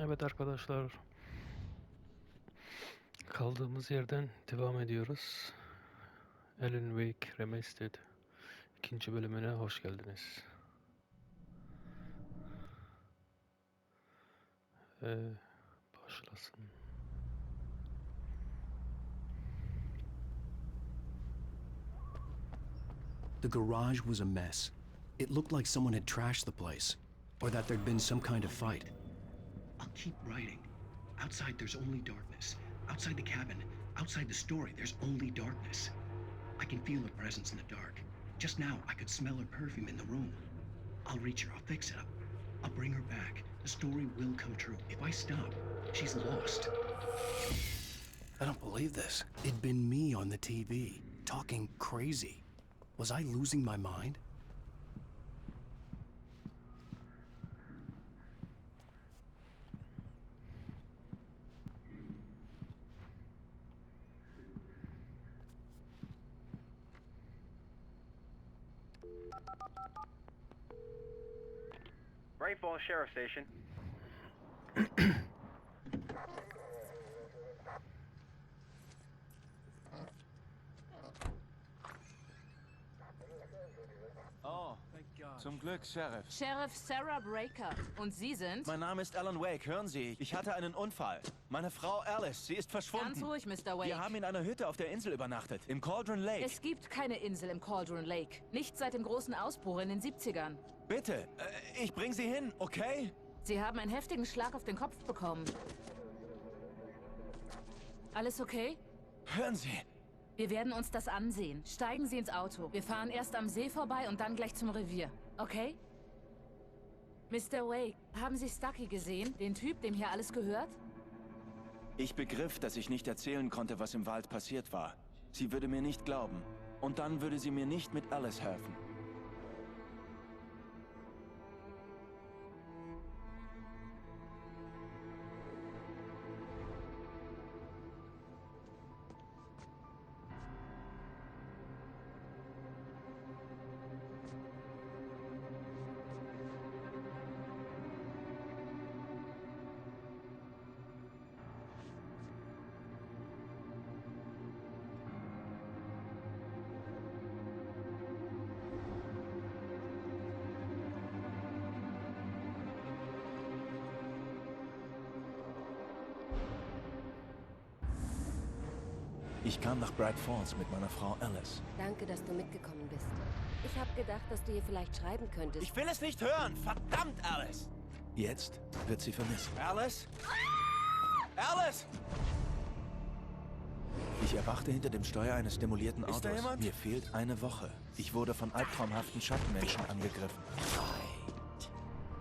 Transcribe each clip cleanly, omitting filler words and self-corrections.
Evet arkadaşlar, kaldığımız yerden devam ediyoruz. Alan Wake Remastered ikinci bölümüne hoş geldiniz. Başlasın. The garage was a mess. It looked like someone had trashed the place, or that there'd been some kind of fight. I'll keep writing. Outside, there's only darkness. Outside the cabin, outside the story, there's only darkness. I can feel her presence in the dark. Just now, I could smell her perfume in the room. I'll reach her, I'll fix it up. I'll bring her back. The story will come true. If I stop, she's lost. I don't believe this. It'd been me on the TV, talking crazy. Was I losing my mind? Great Falls Sheriff Station. Oh, zum Glück, Sheriff. Sheriff Sarah Breaker. Und Sie sind? Mein Name ist Alan Wake. Hören Sie, ich hatte einen Unfall. Meine Frau Alice, sie ist verschwunden. Ganz ruhig, Mr. Wake. Wir haben in einer Hütte auf der Insel übernachtet, im Cauldron Lake. Es gibt keine Insel im Cauldron Lake. Nicht seit dem großen Ausbruch in den 70ern. Bitte, ich bring Sie hin, okay? Sie haben einen heftigen Schlag auf den Kopf bekommen. Alles okay? Hören Sie. Wir werden uns das ansehen. Steigen Sie ins Auto. Wir fahren erst am See vorbei und dann gleich zum Revier. Okay? Mr. Wake, haben Sie Stucky gesehen? Den Typ, dem hier alles gehört? Ich begriff, dass ich nicht erzählen konnte, was im Wald passiert war. Sie würde mir nicht glauben. Und dann würde sie mir nicht mit Alice helfen. Ich kam nach Bright Falls mit meiner Frau Alice. Danke, dass du mitgekommen bist. Ich habe gedacht, dass du ihr vielleicht schreiben könntest. Ich will es nicht hören! Verdammt, Alice! Jetzt wird sie vermisst. Alice? Alice! Ich erwachte hinter dem Steuer eines demolierten Autos. Ist da jemand? Mir fehlt eine Woche. Ich wurde von albtraumhaften Schattenmenschen angegriffen.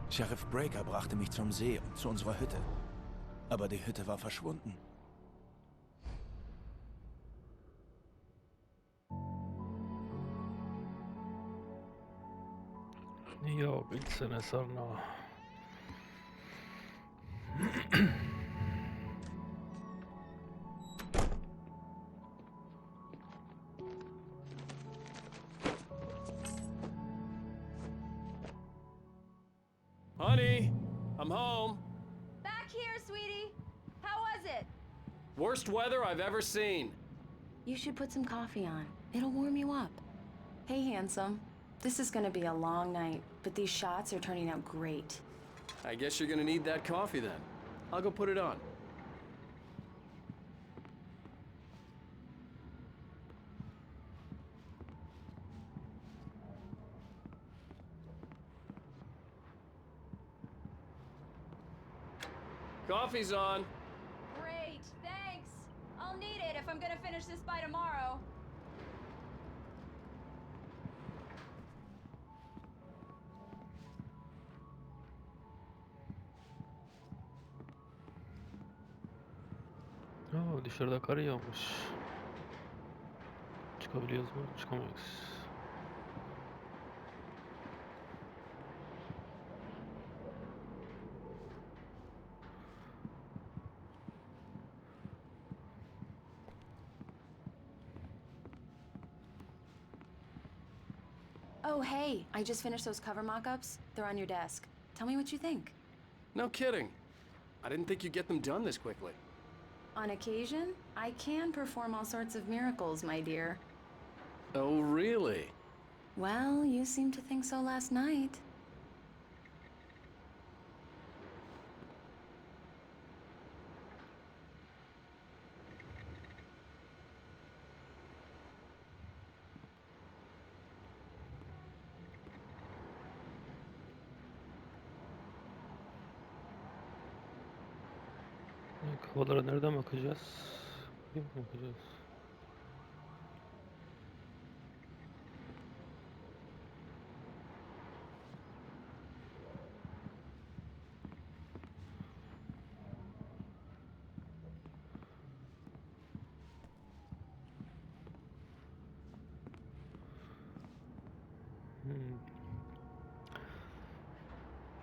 Sheriff Breaker brachte mich zum See und zu unserer Hütte. Aber die Hütte war verschwunden. Ja, bildsene sarna. Honey, I'm home. Back here, sweetie. How was it? Worst weather I've ever seen. You should put some coffee on. It'll warm you up. Hey, handsome. This is gonna be a long night, but these shots are turning out great. I guess you're gonna need that coffee then. I'll go put it on. Coffee's on. Great, thanks. I'll need it if I'm gonna finish this by tomorrow. Oo, dışarıda kar yağmış. Çıkabiliyoruz mu? Çıkamıyoruz. Oh, hey, I just finished those cover mock-ups. They're on your desk. Tell me what you think. No kidding. I didn't think you'd get them done this quickly. On occasion, I can perform all sorts of miracles, my dear. Oh, really? Well, you seemed to think so last night. Havalara nereden bakacağız? Bir mi bakacağız?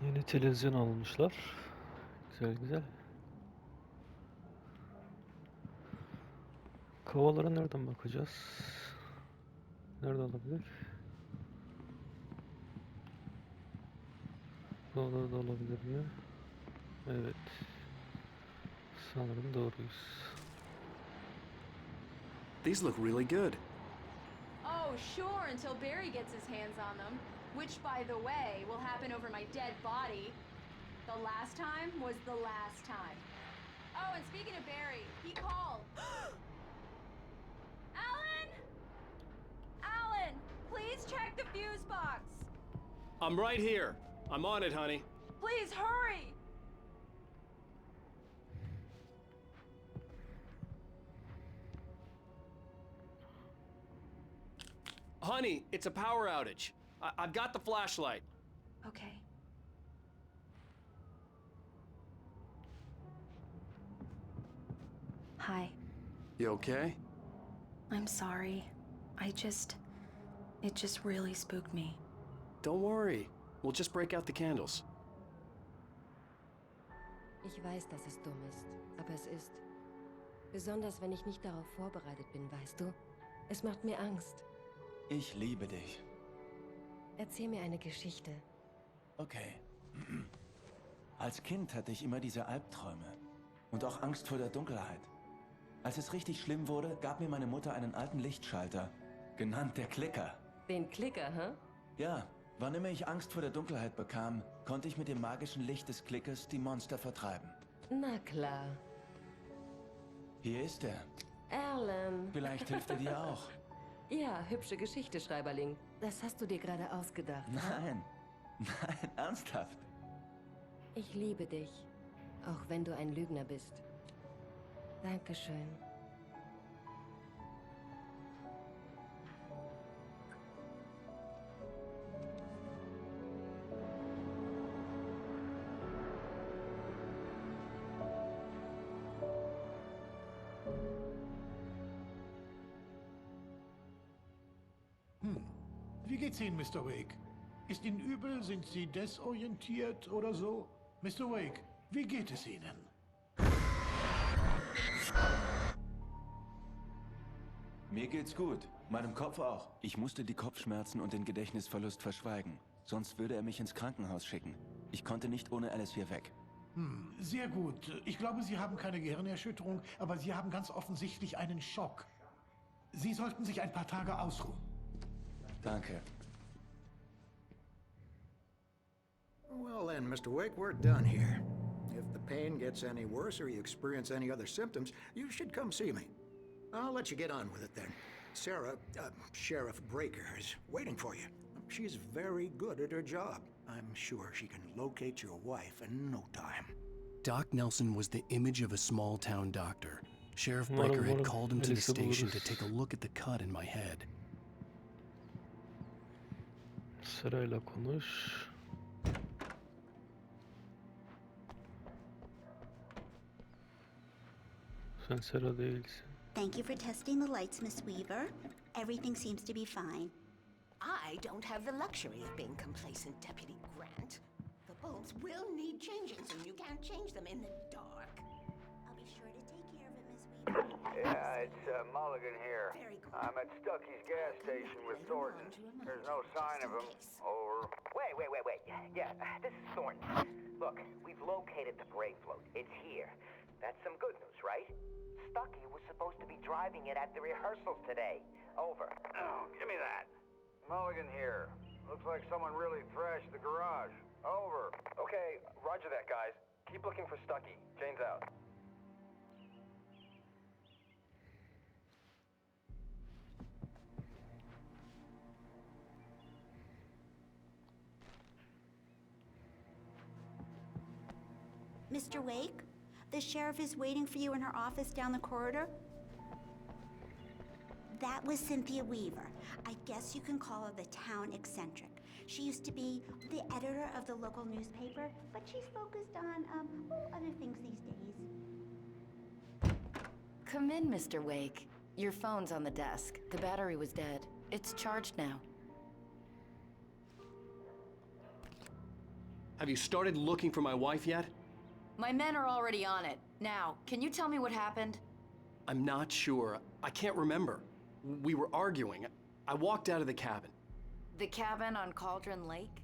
Yeni televizyon almışlar. Güzel güzel. Kovalara nereden bakacağız? Nerede olabilir? Kovalara da olabilir mi? Evet. Sanırım doğruyuz. These look really good. Oh, sure, until Barry gets his hands on them. Which, by the way, will happen over my dead body. The last time was the last time. Oh, and speaking of Barry, he called. Alan! Alan, please check the fuse box. I'm right here. I'm on it, honey. Please hurry! Honey, it's a power outage. I've got the flashlight. Okay. Hi. You okay? I'm sorry. It just really spooked me. Don't worry. We'll just break out the candles. Ich weiß, dass es dumm ist, aber es ist. Besonders wenn ich nicht darauf vorbereitet bin, weißt du? Es macht mir Angst. Ich liebe dich. Erzähl mir eine Geschichte. Okay. Als Kind hatte ich immer diese Albträume. Und auch Angst vor der Dunkelheit. Als es richtig schlimm wurde, gab mir meine Mutter einen alten Lichtschalter. Genannt der Klicker. Den Klicker, hä? Ja, wann immer ich Angst vor der Dunkelheit bekam, konnte ich mit dem magischen Licht des Klickers die Monster vertreiben. Na klar. Hier ist er. Alan. Vielleicht hilft er dir auch. Ja, hübsche Geschichte, Schreiberling. Das hast du dir gerade ausgedacht. Nein, nein, ernsthaft. Ich liebe dich, auch wenn du ein Lügner bist. Dankeschön. Wie geht's Ihnen, Mr. Wake? Ist Ihnen übel? Sind Sie desorientiert oder so? Mr. Wake, wie geht es Ihnen? Mir geht's gut. Meinem Kopf auch. Ich musste die Kopfschmerzen und den Gedächtnisverlust verschweigen. Sonst würde er mich ins Krankenhaus schicken. Ich konnte nicht ohne Alice hier weg. Sehr gut. Ich glaube, Sie haben keine Gehirnerschütterung, aber Sie haben ganz offensichtlich einen Schock. Sie sollten sich ein paar Tage ausruhen. Danke. Well then, Mr. Wake, we're done here. If the pain gets any worse or you experience any other symptoms, you should come see me. I'll let you get on with it then. Sarah, Sheriff Breaker, is waiting for you. She's very good at her job. I'm sure she can locate your wife in no time. Doc Nelson was the image of a small-town doctor. Sheriff Breaker had called him to the station to take a look at the cut in my head. Sırayla konuş. Sen Sera değilsin. Thank you for testing the lights, Miss Weaver. Everything seems to be fine. I don't have the luxury of being complacent, Deputy Grant. The bulbs will need changing, so you can't change them in the dark. I'll be sure to take care of it, Miss Weaver. Yeah, it's Mulligan here. I'm at Stucky's gas station with Thornton. There's no sign of him. Over. Wait. Yeah, this is Thornton. Look, we've located the brake float. It's here. That's some good news, right? Stucky was supposed to be driving it at the rehearsals today. Over. Oh, give me that. Mulligan here. Looks like someone really thrashed the garage. Over. Okay, roger that, guys. Keep looking for Stucky. Jane's out. Mr. Wake, the sheriff is waiting for you in her office down the corridor. That was Cynthia Weaver. I guess you can call her the town eccentric. She used to be the editor of the local newspaper, but she's focused on, other things these days. Come in, Mr. Wake. Your phone's on the desk. The battery was dead. It's charged now. Have you started looking for my wife yet? My men are already on it. Now, can you tell me what happened? I'm not sure. I can't remember. We were arguing. I walked out of the cabin. The cabin on Cauldron Lake?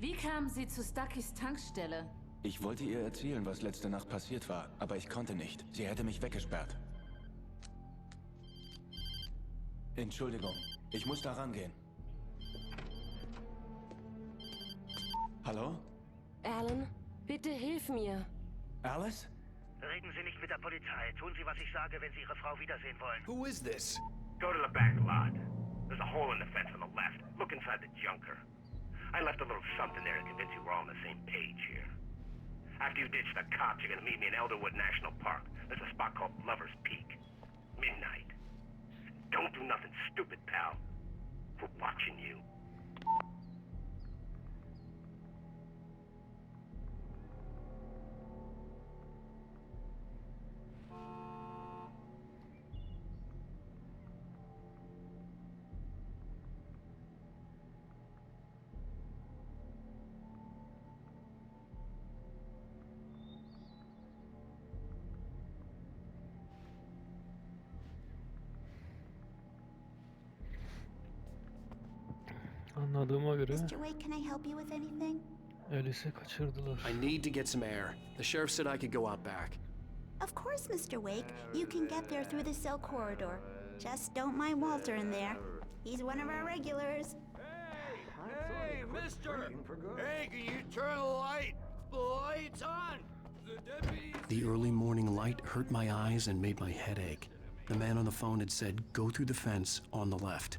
Wie kamen Sie zu Stuckys Tankstelle? Ich wollte ihr erzählen, was letzte Nacht passiert war, aber ich konnte nicht. Sie hätte mich weggesperrt. Entschuldigung, ich muss da rangehen. Hallo? Alan, bitte hilf mir. Alice? Reden Sie nicht mit der Polizei. Tun Sie, was ich sage, wenn Sie Ihre Frau wiedersehen wollen. Who is this? Go to the back lot. There's a hole in the fence on the left. Look inside the junker. I left a little something there to convince you we're all on the same page here. After you ditch the cops, you're gonna meet me in Elderwood National Park. There's a spot called Lover's Peak. Midnight. Don't do nothing stupid, pal. We're watching you. Anladığıma göre Mr. Wake, can I help you with anything? Alice'i kaçırdılar. I need to get some air. The sheriff said I could go out back. Of course, Mr. Wake. You can get there through the cell corridor. Just don't mind Walter in there. He's one of our regulars. Hey, mister! Hey, can you turn the light? The light's on! The deputy... The early morning light hurt my eyes and made my head ache. The man on the phone had said, go through the fence on the left.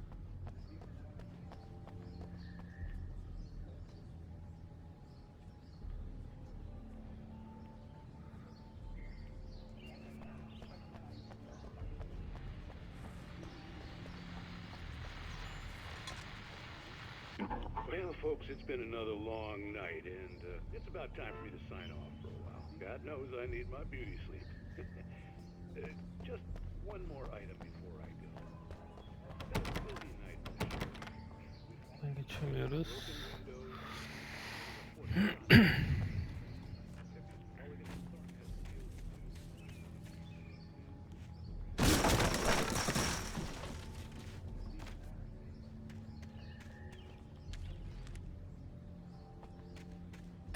Well, folks, it's been another long night, and it's about time for me to sign off for a while. God knows I need my beauty sleep. Just one more item before I go. It's been a busy night for the sheriff. Buradan geçemiyoruz.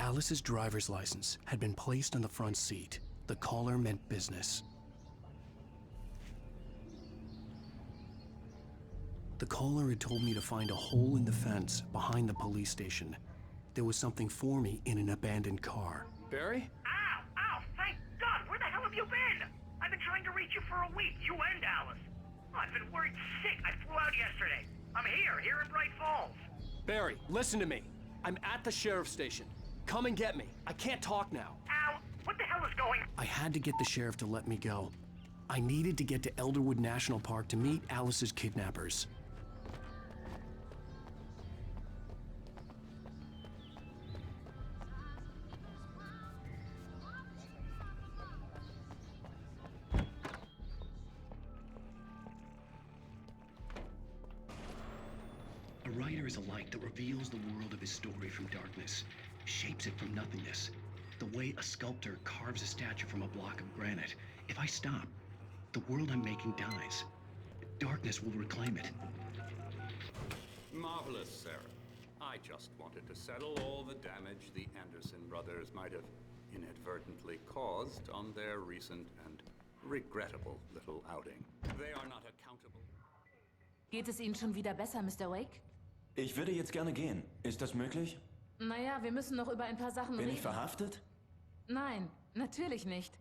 Alice's driver's license had been placed on the front seat. The caller meant business. The caller had told me to find a hole in the fence behind the police station. There was something for me in an abandoned car. Barry? Ow! Thank God! Where the hell have you been? I've been trying to reach you for a week, you and Alice. Oh, I've been worried sick. I flew out yesterday. I'm here in Bright Falls. Barry, listen to me. I'm at the sheriff's station. Come and get me. I can't talk now. Ow! What the hell is going on? I had to get the sheriff to let me go. I needed to get to Elderwood National Park to meet Alice's kidnappers. A writer is a light that reveals the world of his story from darkness, shapes it from nothingness. The way a sculptor carves a statue from a block of granite. If I stop, the world I'm making dies. Darkness will reclaim it. Marvelous, Sarah. I just wanted to settle all the damage the Anderson brothers might have inadvertently caused on their recent and regrettable little outing. They are not accountable. Geht es Ihnen schon wieder besser, Mr. Wake? Ich würde jetzt gerne gehen. Ist das möglich? Naja, wir müssen noch über ein paar Sachen reden. Bin ich verhaftet? Nein, natürlich nicht.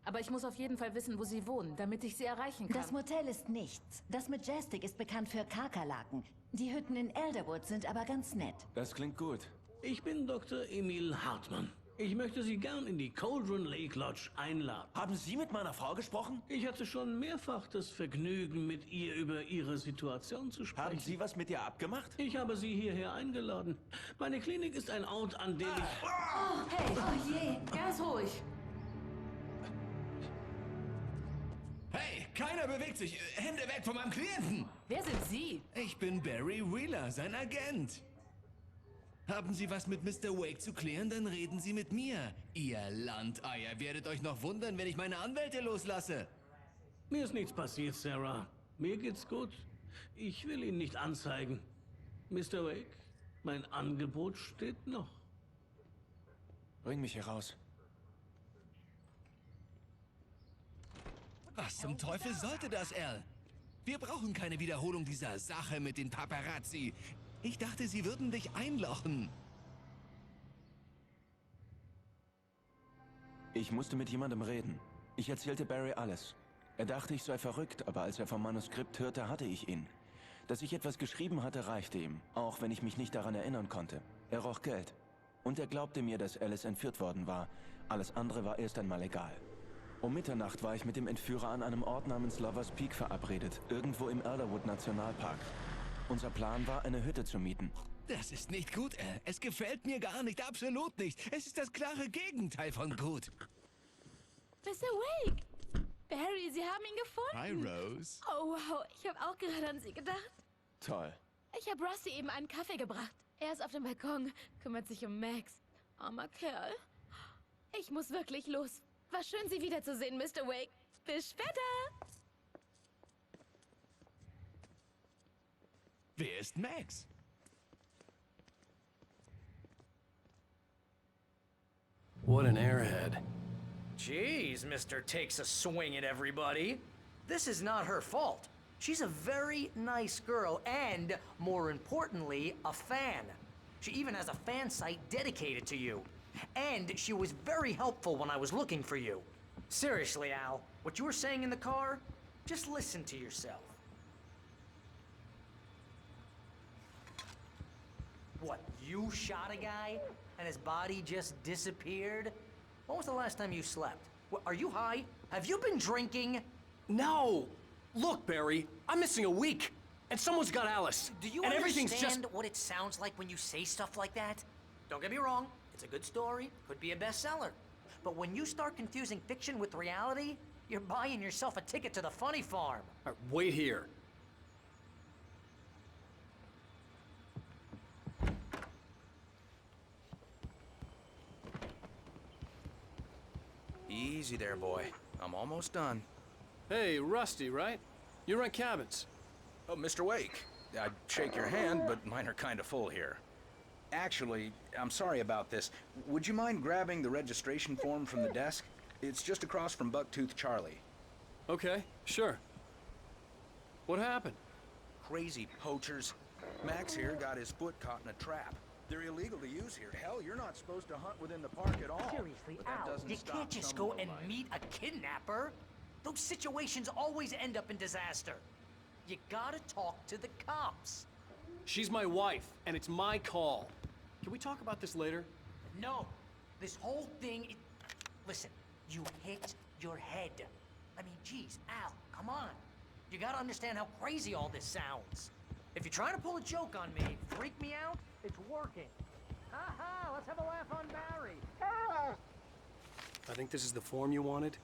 Aber ich muss auf jeden Fall wissen, wo Sie wohnen, damit ich Sie erreichen kann. Das Motel ist nichts. Das Majestic ist bekannt für Kakerlaken. Die Hütten in Elderwood sind aber ganz nett. Das klingt gut. Ich bin Dr. Emil Hartmann. Ich möchte Sie gern in die Cauldron Lake Lodge einladen. Haben Sie mit meiner Frau gesprochen? Ich hatte schon mehrfach das Vergnügen, mit ihr über Ihre Situation zu sprechen. Haben Sie was mit ihr abgemacht? Ich habe Sie hierher eingeladen. Meine Klinik ist ein Ort, an dem ich... Oh, hey, oh je, ganz ruhig. Hey, keiner bewegt sich. Hände weg von meinem Klienten. Wer sind Sie? Ich bin Barry Wheeler, sein Agent. Haben Sie was mit Mr. Wake zu klären, dann reden Sie mit mir. Ihr Landeier werdet euch noch wundern, wenn ich meine Anwälte loslasse. Mir ist nichts passiert, Sarah. Mir geht's gut. Ich will ihn nicht anzeigen. Mr. Wake, mein Angebot steht noch. Bring mich hier raus. Was zum Teufel sollte das, Al? Wir brauchen keine Wiederholung dieser Sache mit den Paparazzi. Ich dachte, sie würden dich einlochen. Ich musste mit jemandem reden. Ich erzählte Barry alles. Er dachte, ich sei verrückt, aber als er vom Manuskript hörte, hatte ich ihn. Dass ich etwas geschrieben hatte, reichte ihm, auch wenn ich mich nicht daran erinnern konnte. Er roch Geld. Und er glaubte mir, dass Alice entführt worden war. Alles andere war erst einmal egal. Um Mitternacht war ich mit dem Entführer an einem Ort namens Lovers Peak verabredet, irgendwo im Elderwood Nationalpark. Unser Plan war, eine Hütte zu mieten. Das ist nicht gut, Al. Es gefällt mir gar nicht, absolut nicht. Es ist das klare Gegenteil von gut. Mr. Wake! Barry, Sie haben ihn gefunden. Hi, Rose. Oh, wow. Ich habe auch gerade an Sie gedacht. Toll. Ich habe Rusty eben einen Kaffee gebracht. Er ist auf dem Balkon, kümmert sich um Max. Armer Kerl. Ich muss wirklich los. War schön, Sie wiederzusehen, Mr. Wake. Bis später. Wer ist Max? What an airhead. Jeez, Mr. Takes a swing at everybody. This is not her fault. She's a very nice girl and, more importantly, a fan. She even has a fan site dedicated to you. And she was very helpful when I was looking for you. Seriously, Al, what you were saying in the car, just listen to yourself. What, you shot a guy and his body just disappeared? When was the last time you slept? What, are you high? Have you been drinking? No! Look, Barry, I'm missing a week, and someone's got Alice. Do you and everything's understand just... what it sounds like when you say stuff like that? Don't get me wrong, it's a good story, could be a bestseller. But when you start confusing fiction with reality, you're buying yourself a ticket to the funny farm. All right, wait here. Easy there, boy. I'm almost done. Hey, Rusty, right? You rent cabins. Oh, Mr. Wake. I'd shake your hand, but mine are kind of full here. Actually, I'm sorry about this. Would you mind grabbing the registration form from the desk? It's just across from Bucktooth Charlie. Okay, sure. What happened? Crazy poachers. Max here got his foot caught in a trap. They're illegal to use here. Hell, you're not supposed to hunt within the park at all. Seriously, But that Al, doesn't you stop can't just some go of and them. meet a kidnapper. Those situations always end up in disaster. You gotta talk to the cops. She's my wife, and it's my call. Can we talk about this later? No, this whole thing, listen, you hit your head. I mean, geez, Al, come on. You gotta understand how crazy all this sounds. If you're trying to pull a joke on me, freak me out, it's working. Ha-ha, let's have a laugh on Barry. I think this is the form you wanted.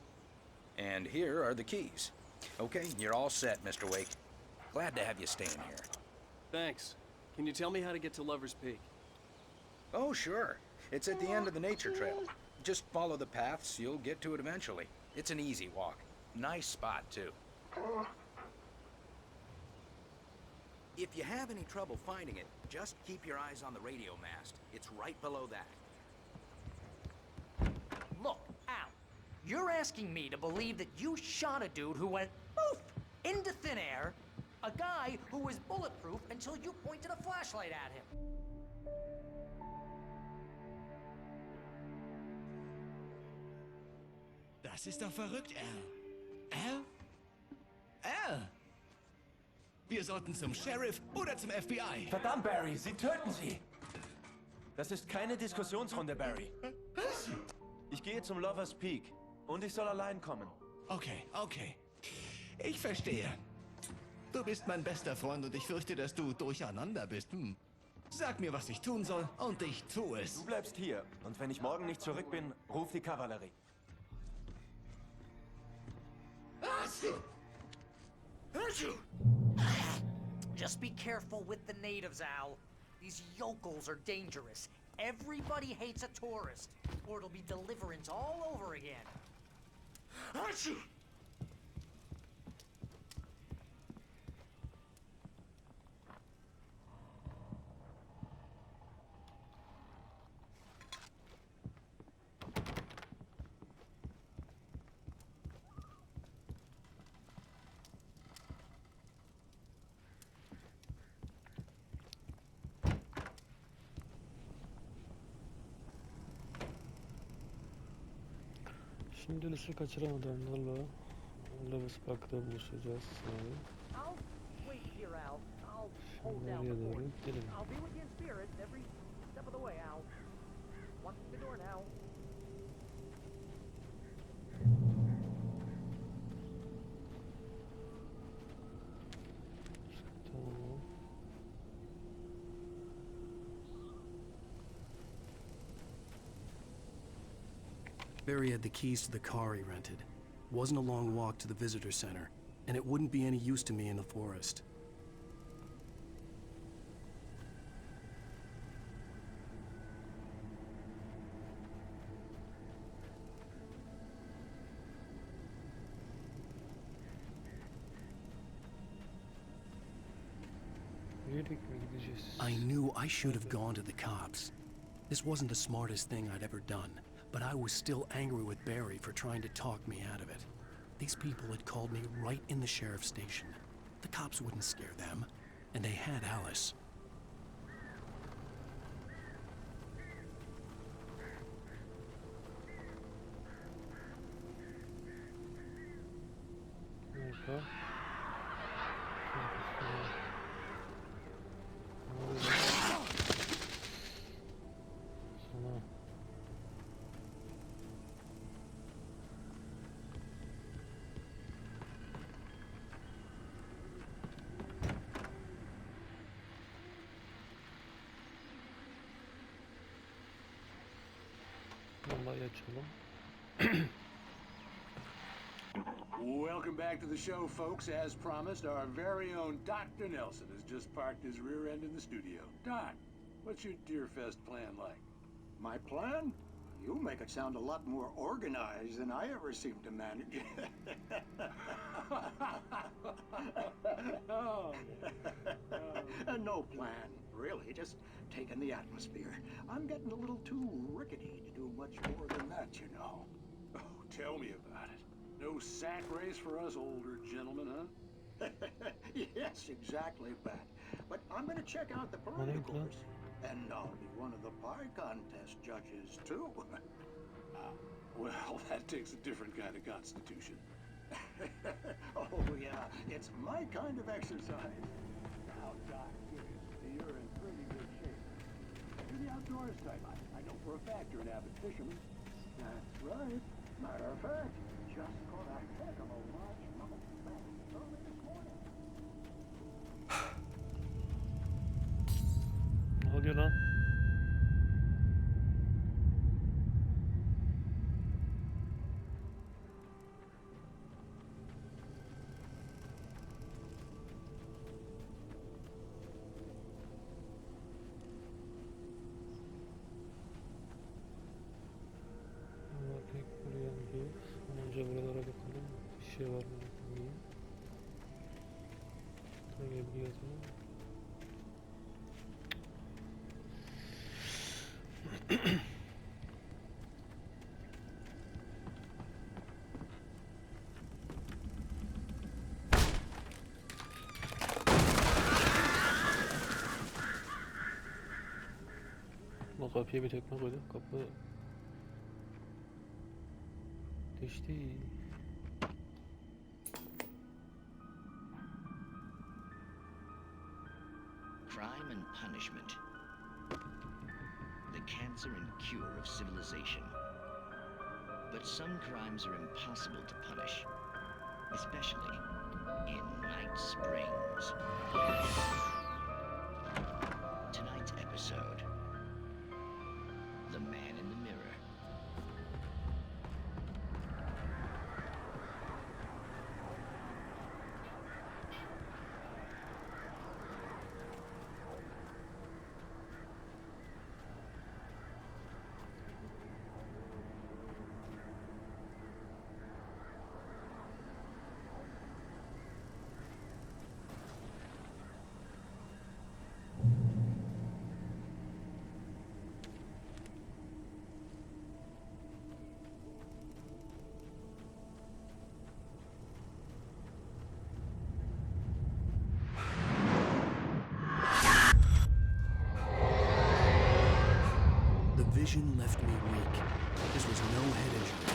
And here are the keys. Okay, you're all set, Mr. Wake. Glad to have you staying here. Thanks. Can you tell me how to get to Lover's Peak? Oh, sure. It's at the end of the nature trail. Just follow the paths, you'll get to it eventually. It's an easy walk. Nice spot, too. If you have any trouble finding it, just keep your eyes on the radio mast. It's right below that. Look, Al, you're asking me to believe that you shot a dude who went poof into thin air, a guy who was bulletproof until you pointed a flashlight at him. Das ist doch verrückt, Al. Al! Wir sollten zum Sheriff oder zum FBI. Verdammt, Barry, sie töten sie! Das ist keine Diskussionsrunde, Barry. Ich gehe zum Lover's Peak und ich soll allein kommen. Okay. Ich verstehe. Du bist mein bester Freund und ich fürchte, dass du durcheinander bist. Sag mir, was ich tun soll und ich tue es. Du bleibst hier und wenn ich morgen nicht zurück bin, ruf die Kavallerie. Just be careful with the natives, Al. These yokels are dangerous. Everybody hates a tourist, or it'll be deliverance all over again. Achoo! Şimdi lise kaçıran adamlarla Lewis Park'ta buluşacağız. I'll wait here, Al. I'll hold Şimdi down oraya the doğru fort. gidelim. I'll be with you in spirit every step of the way, Al. Watch the door now. Tamam. Barry had the keys to the car he rented. Wasn't a long walk to the visitor center, and it wouldn't be any use to me in the forest. Yürüyerek mi gideceğiz? I knew I should have gone to the cops. This wasn't the smartest thing I'd ever done, but I was still angry with Barry for trying to talk me out of it. These people had called me right in the sheriff's station. The cops wouldn't scare them, and they had Alice. Orada. Sana. Lambayı açalım. Welcome back to the show, folks. As promised, our very own Dr. Nelson has just parked his rear end in the studio. Doc, what's your Deerfest plan like? My plan? You make it sound a lot more organized than I ever seem to manage. No plan, really. Just taking the atmosphere. I'm getting a little too rickety to do much more than that, you know. Oh, tell me about it. No sack race for us older gentlemen, huh? Yes, exactly, Pat. But I'm gonna check out the parade course. And I'll be one of the pie contest judges, too. Well, that takes a different kind of constitution. Oh, yeah. It's my kind of exercise. Now, Doc, seriously, you're in pretty good shape. You're the outdoors type. I know for a fact you're an avid fisherman. That's right. Matter of fact, just caught a heck of a largemouth bass early this morning. Ne oluyor lan? Ama pek buraya gidiyoruz. Önce buralara bakalım. Bir şey Bu kapıya bir tekme koydum. Kapı düştü. Crime and punishment. The cancer and cure of civilization. But some crimes are impossible to punish, especially in Night Springs. Tonight's episode, The Man in the Mirror. The vision left me weak. This was no head injury.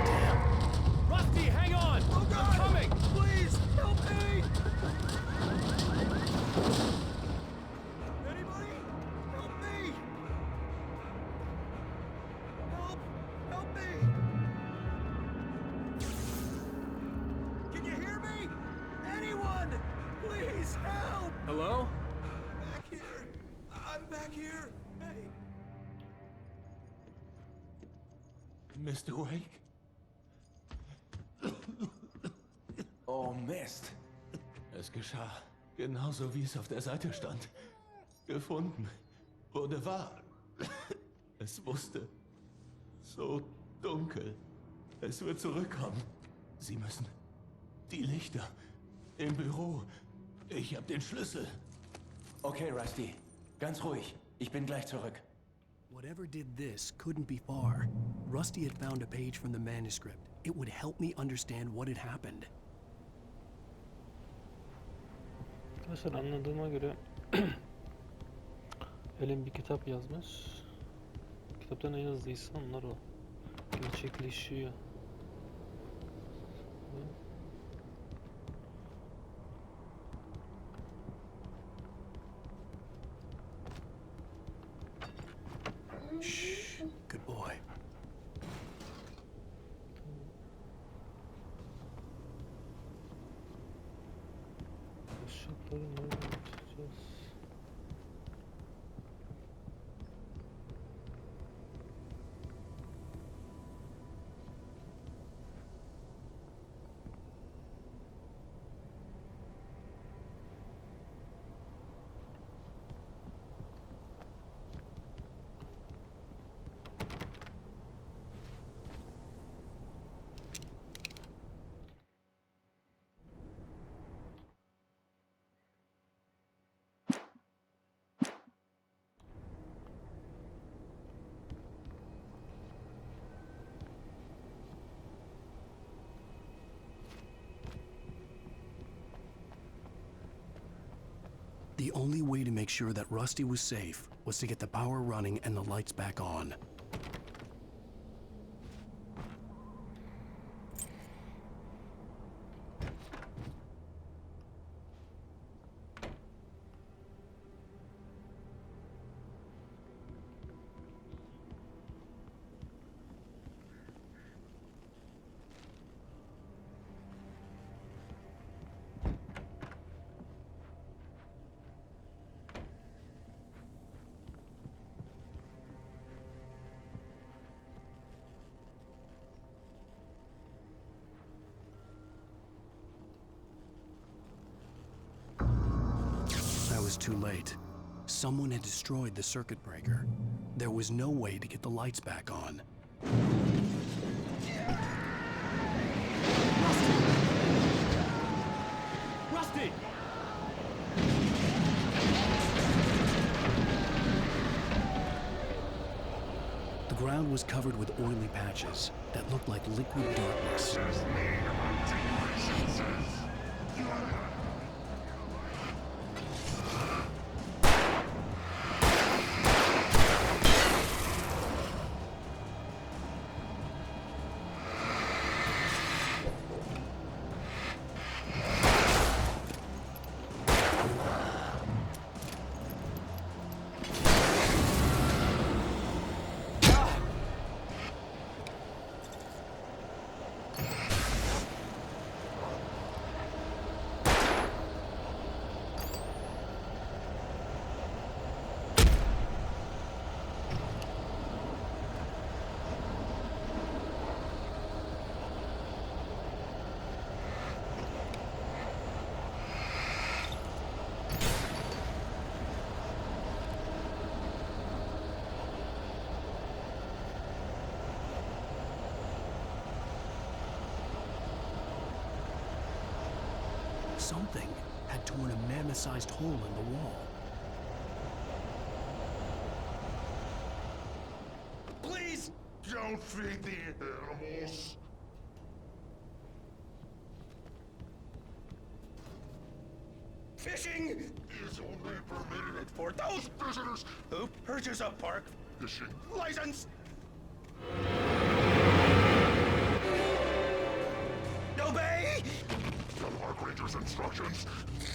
Damn. Rusty, hang on! Oh God! I'm coming! Please, help me! Anybody? Help me! Help! Help me! Can you hear me? Anyone? Please, help! Hello? Back here. I'm back here. Hey. Mr. Wake? Oh Mist. Es geschah genauso, wie es auf der Seite stand. Gefunden. Wurde wahr. Es wusste. So dunkel. Es wird zurückkommen. Sie müssen. Die Lichter. Im Büro. Ich hab den Schlüssel. Okay, Rusty. Ganz ruhig. Ich bin gleich zurück. Whatever did this couldn't be far. Rusty had found a page from the manuscript. It would help me understand what had happened. Arkadaşlar anladığıma göre Helen bir kitap yazmış. Kitapta ne yazdıysa onlar o. Gerçekleşiyor. Shh. Good boy. Işıkları nereye tutacağız? The only way to make sure that Rusty was safe was to get the power running and the lights back on. I was too late. Someone had destroyed the circuit breaker. There was no way to get the lights back on. ground was covered with oily patches that looked like liquid darkness. Something had torn a mammoth-sized hole in the wall. Please don't feed the animals. Fishing is only permitted for those visitors who purchase a park fishing license. Obey The park ranger's instructions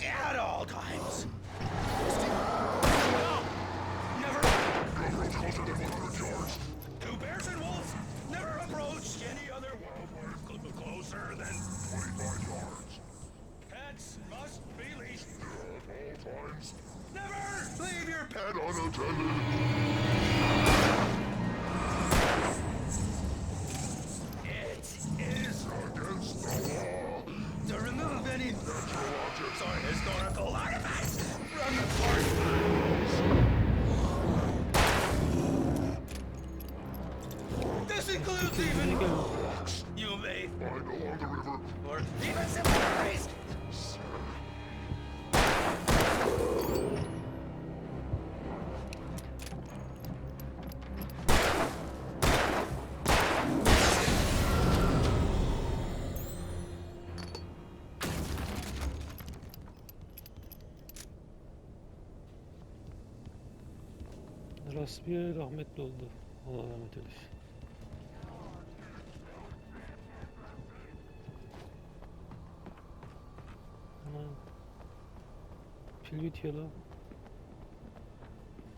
at all times. Never approach closer than 100 yards. to bears and wolves. Never approach any other wildlife closer than 25 yards. pets must be leashed. At all times. Never leave your pet Pet unattended. It is Against the law. to remove any Natural objects or historical artifacts from the park. This includes even you may find along the river. or even cemeteries. Rasmiye rahmetli oldu. Allah rahmet eylesin. Aman. Pil bitiyor lan.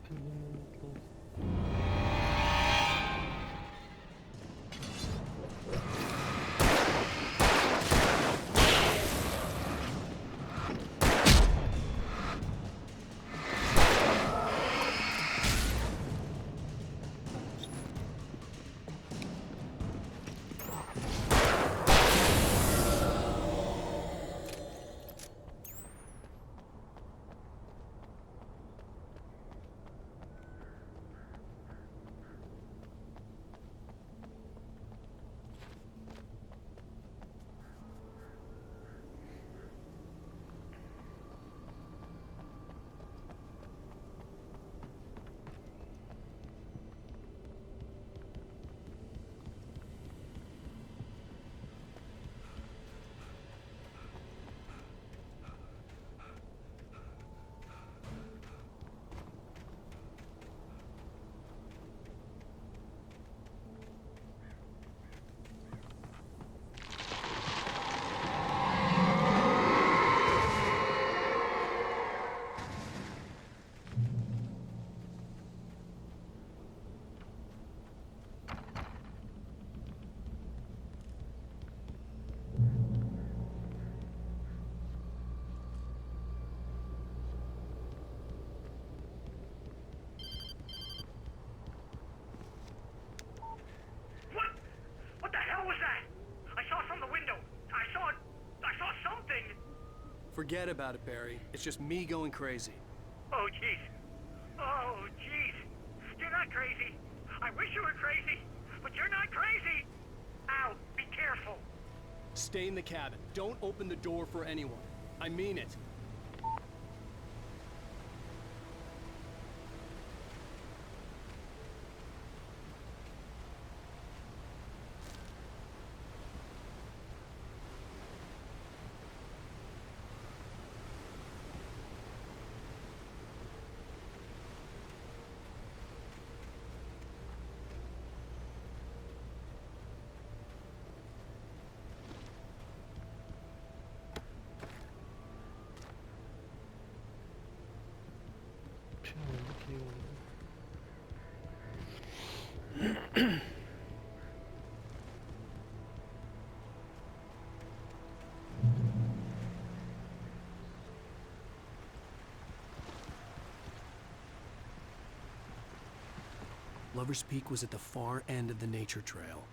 Pil bulmamız lazım. What the hell was that? I saw from the window. I saw something. Forget about it, Barry. It's just me going crazy. Oh, jeez. Oh, jeez. You're not crazy. I wish you were crazy, but you're not crazy. Ow, be careful. Stay in the cabin. Don't open the door for anyone. I mean it. Lover's Peak was at the far end of the nature trail.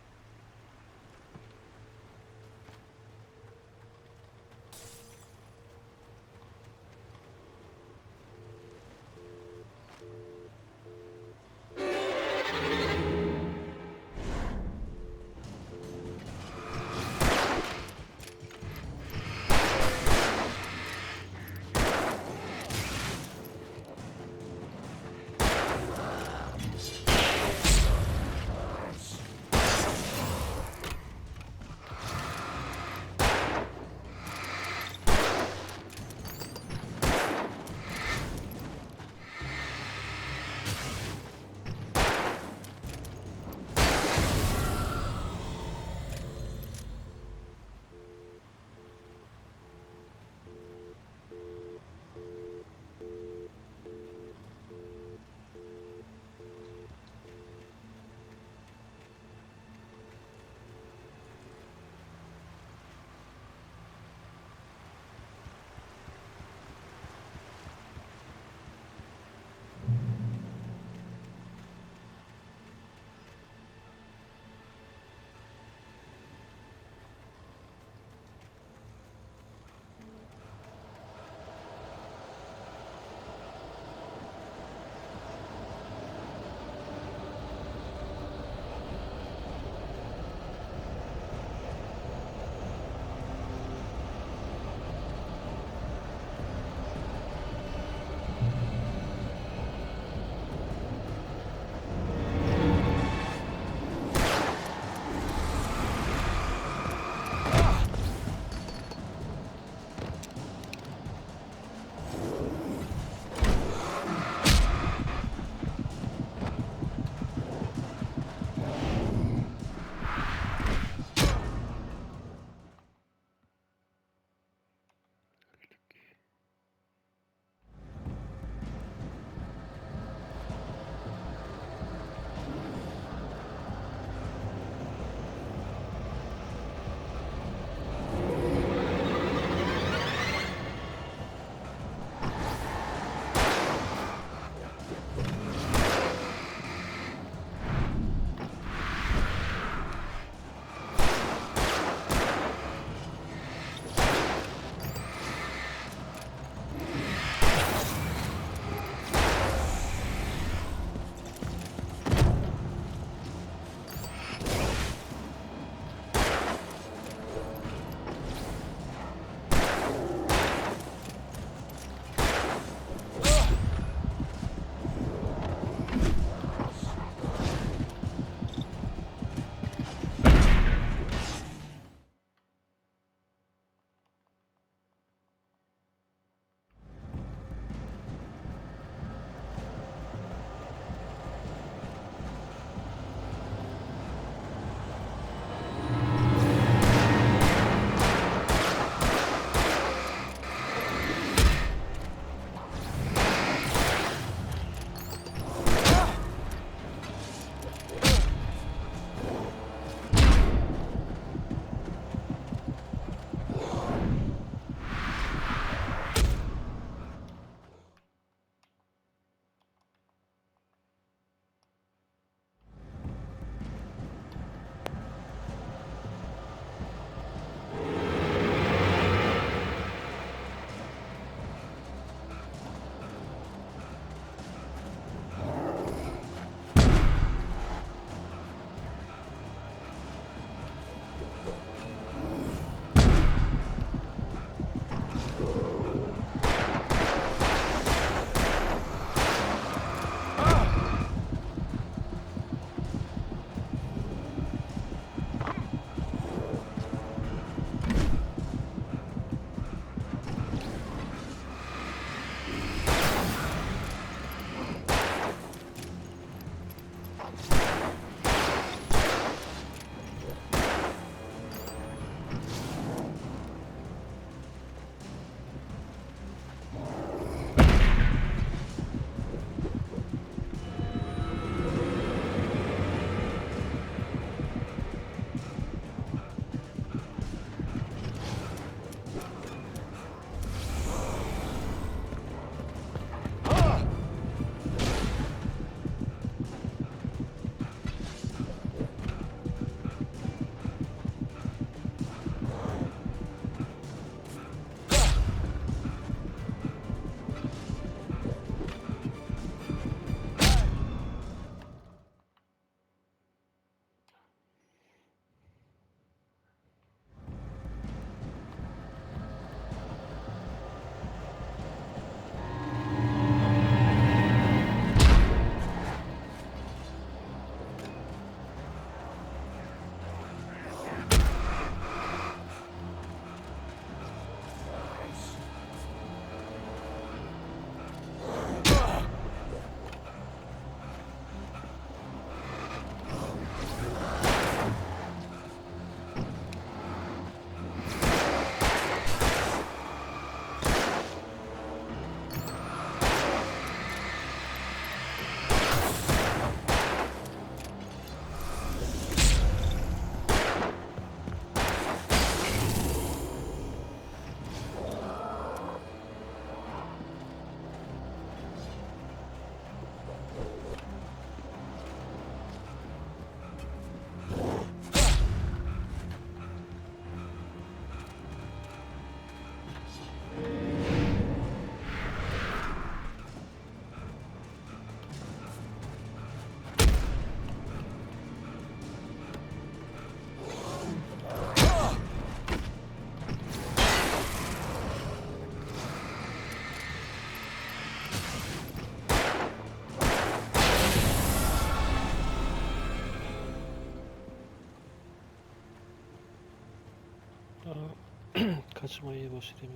Kaçmayı boş yere.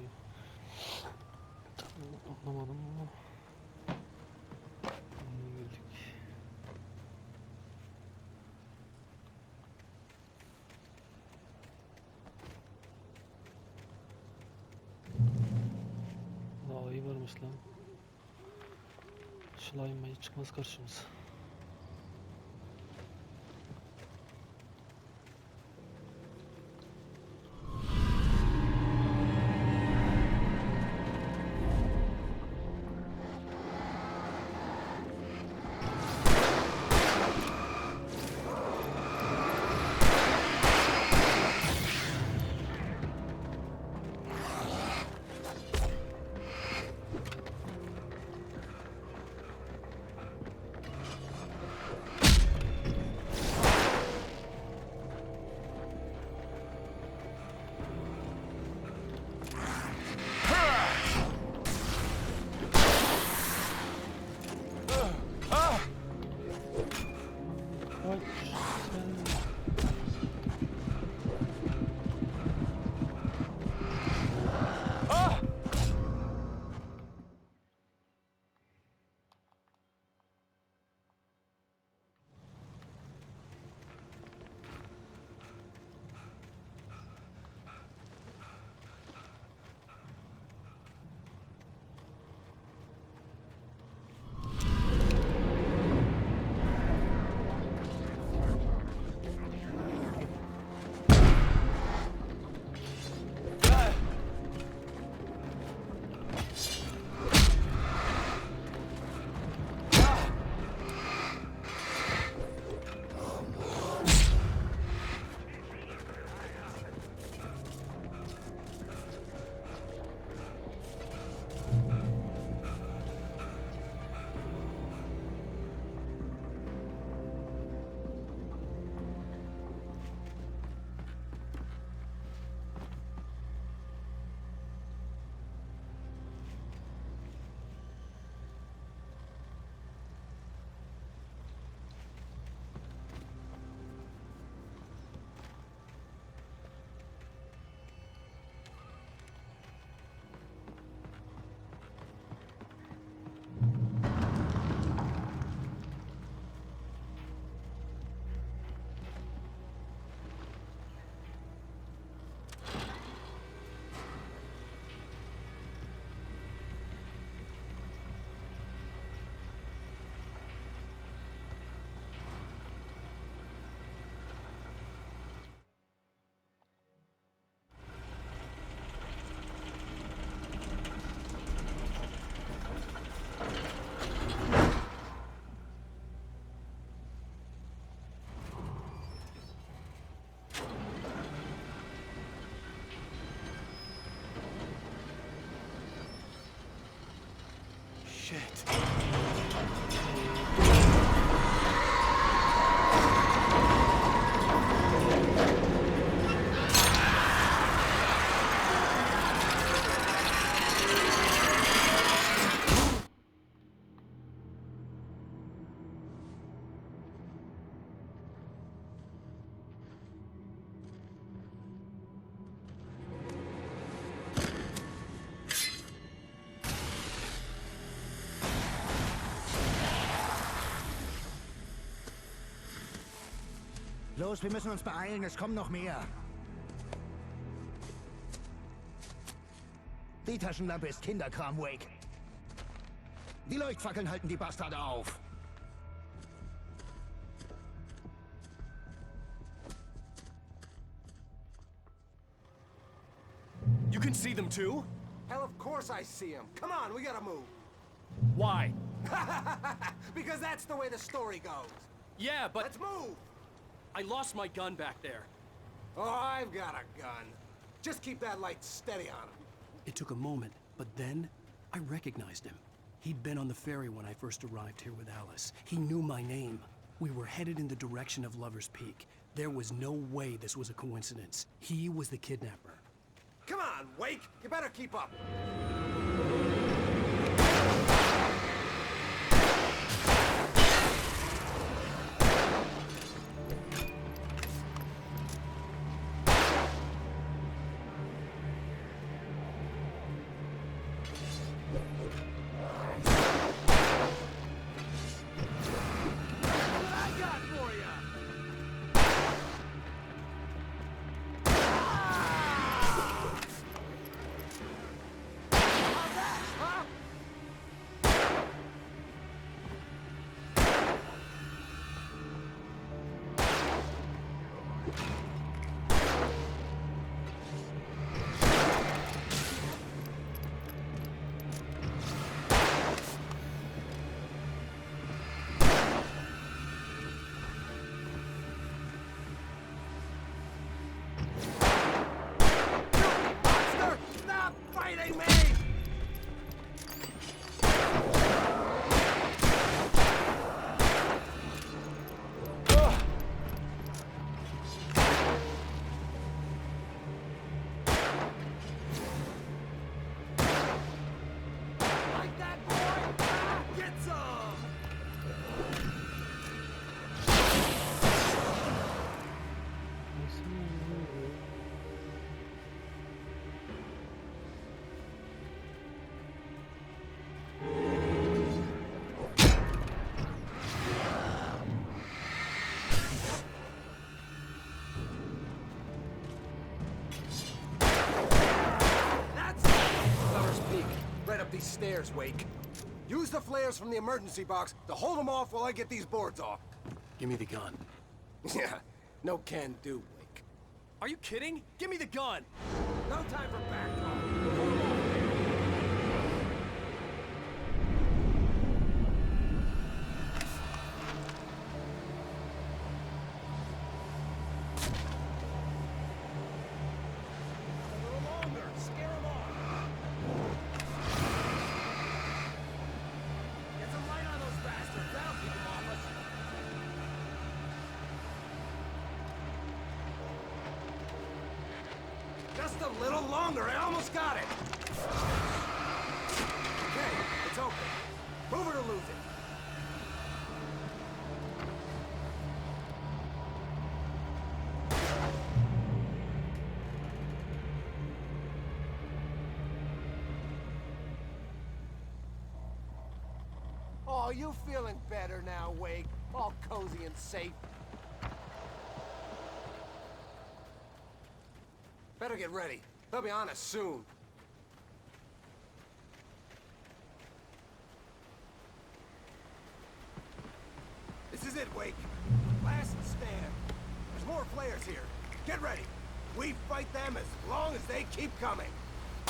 Tamam, anlamadım ama. Geldik. Daha iyi varmış lan. Slime çıkmaz karşımıza. Shit. Los, wir müssen uns beeilen, es kommen noch mehr. Die Taschenlampe ist Kinderkram, Wake. Die Leuchtfackeln halten die Bastarde auf. You can see them too? Hell, of course I see him. Come on, we gotta move. Why? Because that's the way the story goes. Yeah, but... Let's move! I lost my gun back there. Oh, I've got a gun. Just keep that light steady on him. It took a moment, but then I recognized him. He'd been on the ferry when I first arrived here with Alice. He knew my name. We were headed in the direction of Lover's Peak. There was no way this was a coincidence. He was the kidnapper. Come on, Wake! You better keep up. these stairs, Wake. Use the flares from the emergency box to hold them off while I get these boards off. Give me the gun. Yeah, no can do, Wake. Are you kidding? Give me the gun! No time for back talk. Just a little longer, I almost got it! Okay, it's open. Move it or lose it. Oh, you feeling better now, Wake? All cozy and safe. Better get ready. They'll be on us soon. This is it, Wake. Last stand. There's more flares here. Get ready. We fight them as long as they keep coming.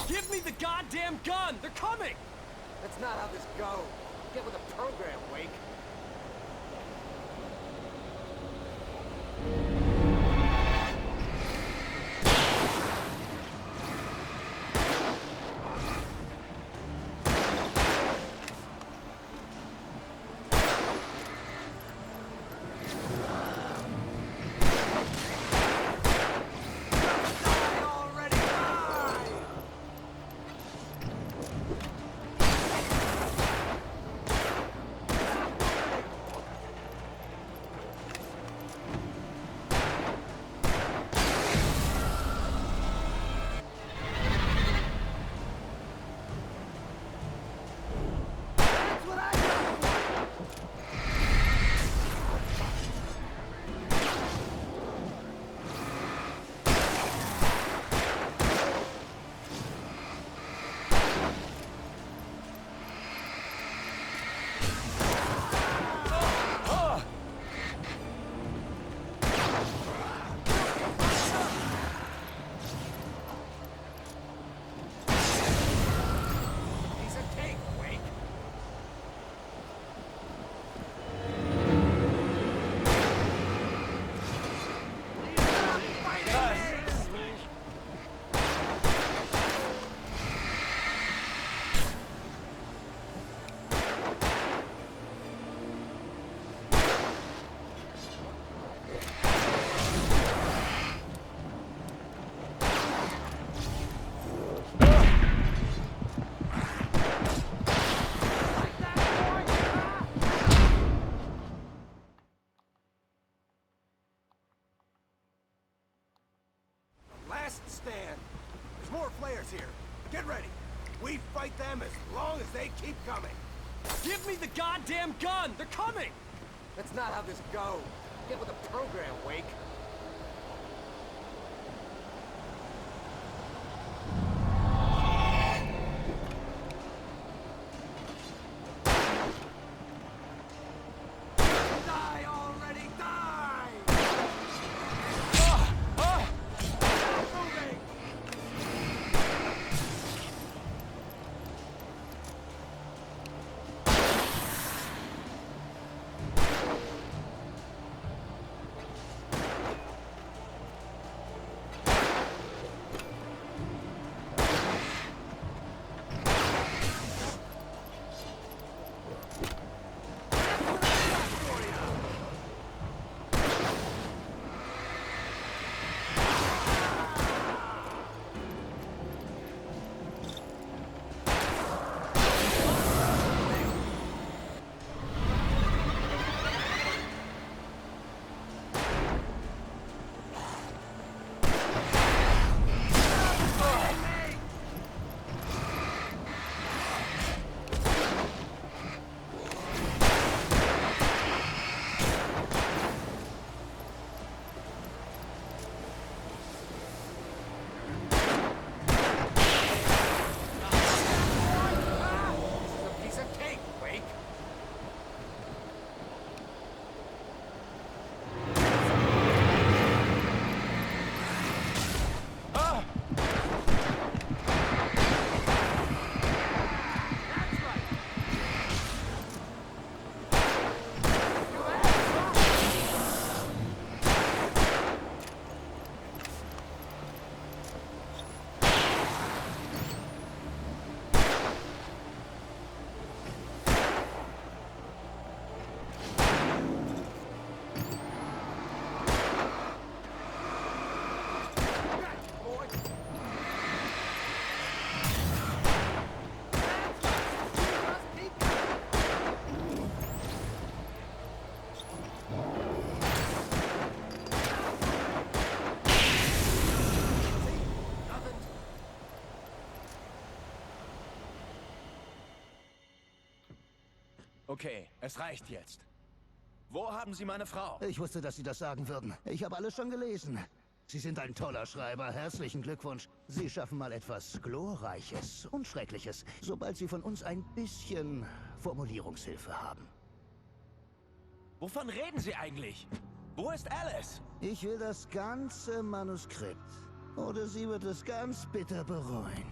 Give me the goddamn gun! They're coming! That's not how this goes. Get with the program, Wake. Last stand. There's more flares here. Get ready. We fight them as long as they keep coming. Give me the goddamn gun! They're coming! That's not how this goes. Get with the program, Wake. Die already, die! Moving! Okay, es reicht jetzt. Wo haben Sie meine Frau? Ich wusste, dass Sie das sagen würden. Ich habe alles schon gelesen. Sie sind ein toller Schreiber. Herzlichen Glückwunsch. Sie schaffen mal etwas Glorreiches und Schreckliches, sobald Sie von uns ein bisschen Formulierungshilfe haben. Wovon reden Sie eigentlich? Wo ist Alice? Ich will das ganze Manuskript. Oder sie wird es ganz bitter bereuen.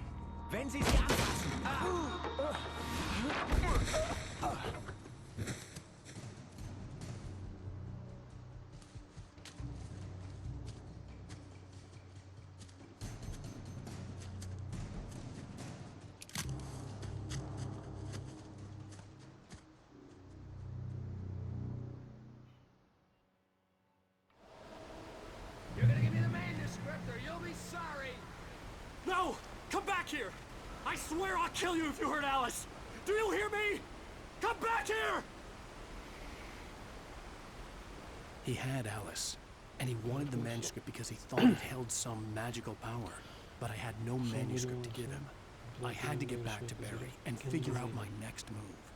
Wenn Sie sie anfassen! You're gonna give me the manuscript or you'll be sorry. No! Come back here! I swear I'll kill you if you hurt Alice! Do you hear me? Come back here! He had Alice, and he wanted the manuscript because he thought it held some magical power. But I had no manuscript to give him. I had to get back to Barry and figure out my next move.